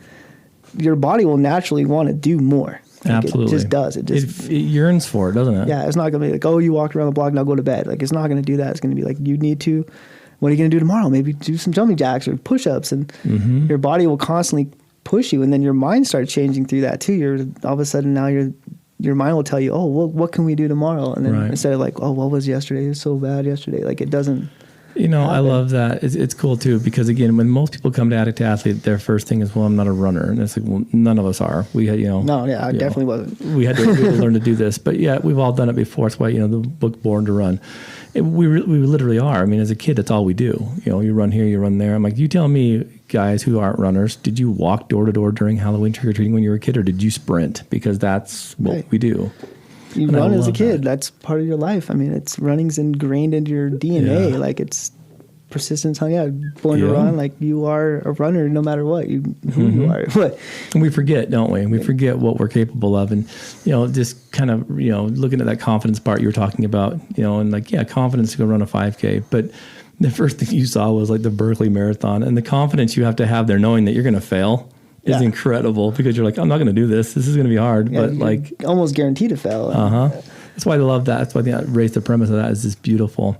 your body will naturally want to do more. Absolutely. It just does. It yearns for it, doesn't it? Yeah. It's not going to be oh, you walked around the block, now go to bed. It's not going to do that. It's going to be you need to, what are you going to do tomorrow? Maybe do some jumping jacks or push-ups, and your body will constantly push you, and then your mind starts changing through that too. You're all of a sudden now your mind will tell you, oh, well, what can we do tomorrow? And then instead of oh, what was yesterday? It was so bad yesterday. It doesn't. happen. I love that. It's cool too, because again, when most people come to Addict Athlete, their first thing is, well, I'm not a runner, and it's well, none of us are. We had, I definitely wasn't. We had to learn to do this, but we've all done it before. It's why the book Born to Run. We literally are. I mean, as a kid, that's all we do. You run here, you run there. I'm like, you tell me, guys who aren't runners, did you walk door to door during Halloween trick-or-treating when you were a kid, or did you sprint? Because that's what we do. You run as a kid. That's part of your life. I mean, running's ingrained into your DNA. It's persistence. Born to run. You are a runner no matter what. who you are. And we forget, don't we? We forget what we're capable of, and just kind of looking at that confidence part you were talking about. And confidence to go run a 5K, but the first thing you saw was the Berkeley Marathon, and the confidence you have to have there, knowing that you're going to fail, is incredible, because you're I'm not going to do this. This is going to be hard, but almost guaranteed to fail. That's why I love that. That's why I raised the premise of that is just beautiful.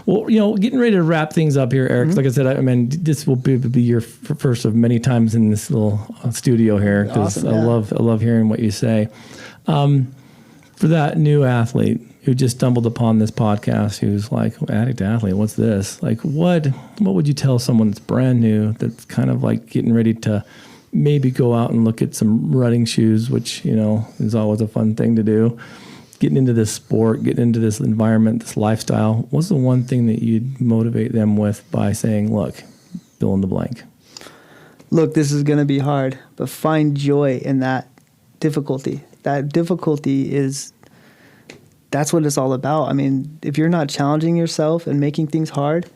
Well, getting ready to wrap things up here, Eric. Like I said, this will be your first of many times in this little studio here, because awesome, I love hearing what you say. For that new athlete who just stumbled upon this podcast, who's like, Addict Athlete, what's this? What would you tell someone that's brand new, that's kind of getting ready to maybe go out and look at some running shoes, which, is always a fun thing to do, getting into this sport, getting into this environment, this lifestyle? What's the one thing that you'd motivate them with by saying, look, fill in the blank? Look, this is going to be hard, but find joy in that difficulty. That difficulty that's what it's all about. I mean, if you're not challenging yourself and making things hard,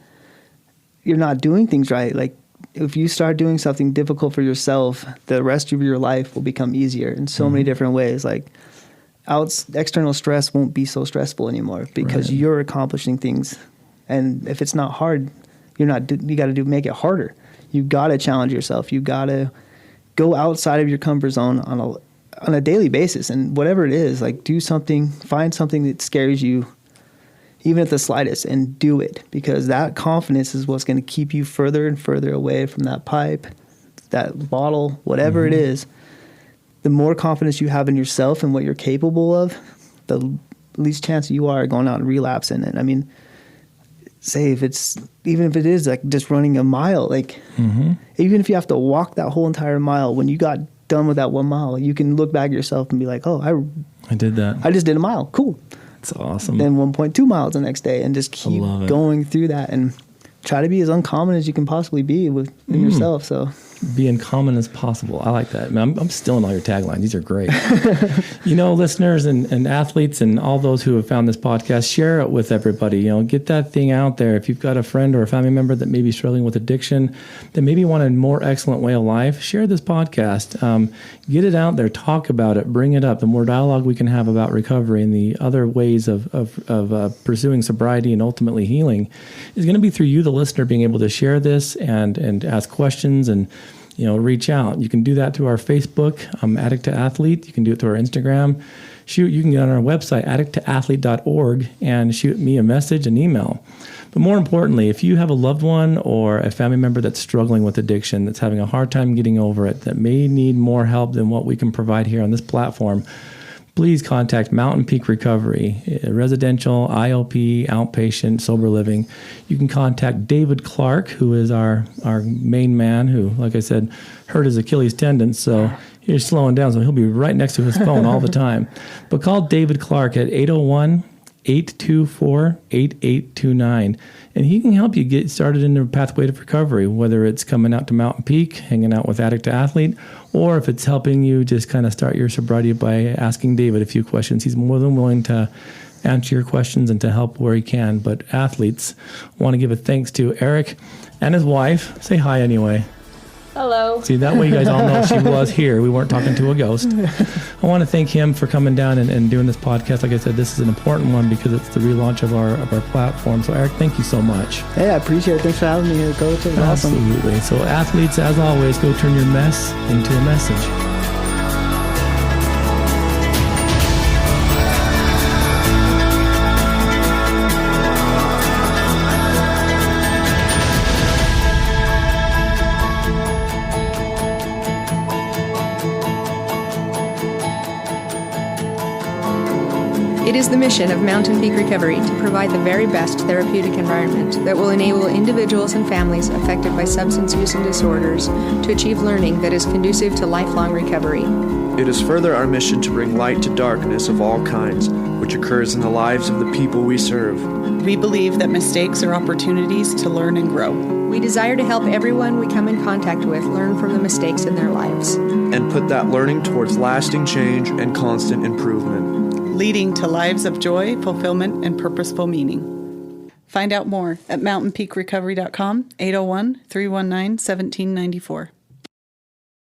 you're not doing things right. If you start doing something difficult for yourself, the rest of your life will become easier in so many different ways. External stress won't be so stressful anymore, because you're accomplishing things. And if it's not hard, you got to make it harder. You got to challenge yourself. You got to go outside of your comfort zone on a daily basis, and whatever it is, do something, find something that scares you, even at the slightest, and do it, because that confidence is what's going to keep you further and further away from that pipe, that bottle, whatever it is. The more confidence you have in yourself and what you're capable of, the least chance you are going out and relapsing it. I mean, even if it is just running a mile, even if you have to walk that whole entire mile, when you got done with that 1 mile. You can look back at yourself and be like, oh, I did that. I just did a mile. Cool. That's awesome. Then 1.2 miles the next day, and just keep going through that and try to be as uncommon as you can possibly be within yourself. So be uncommon as possible. I like that. Man, I'm stealing all your taglines. These are great. Listeners and athletes and all those who have found this podcast, share it with everybody. Get that thing out there. If you've got a friend or a family member that may be struggling with addiction, that maybe want a more excellent way of life, share this podcast. Get it out there. Talk about it. Bring it up. The more dialogue we can have about recovery and the other ways of pursuing sobriety and ultimately healing is going to be through you, the listener, being able to share this and ask questions and reach out. You can do that through our Facebook, Addict II Athlete. You can do it through our Instagram. You can get on our website, addicttoathlete.org, and shoot me a message, an email. But more importantly, if you have a loved one or a family member that's struggling with addiction, that's having a hard time getting over it, that may need more help than what we can provide here on this platform, please contact Mountain Peak Recovery, residential, IOP, outpatient, sober living. You can contact David Clark, who is our main man who, like I said, hurt his Achilles tendon, so he's slowing down, so he'll be right next to his phone all the time. But call David Clark at 801-824-8829, and he can help you get started in the pathway to recovery, whether it's coming out to Mountain Peak, hanging out with Addict II Athlete, or if it's helping you just kind of start your sobriety by asking David a few questions. He's more than willing to answer your questions and to help where he can. But athletes, want to give a thanks to Eric and his wife. Say hi anyway. Hello. See, that way you guys all know she was here. We weren't talking to a ghost. I want to thank him for coming down and doing this podcast. Like I said, this is an important one because it's the relaunch of our platform. So, Eric, thank you so much. Hey, I appreciate it. Thanks for having me here, Coach. It was awesome. Absolutely. So, athletes, as always, go turn your mess into a message. It is the mission of Mountain Peak Recovery to provide the very best therapeutic environment that will enable individuals and families affected by substance use and disorders to achieve learning that is conducive to lifelong recovery. It is further our mission to bring light to darkness of all kinds, which occurs in the lives of the people we serve. We believe that mistakes are opportunities to learn and grow. We desire to help everyone we come in contact with learn from the mistakes in their lives, and put that learning towards lasting change and constant improvement, leading to lives of joy, fulfillment, and purposeful meaning. Find out more at mountainpeakrecovery.com, 801-319-1794.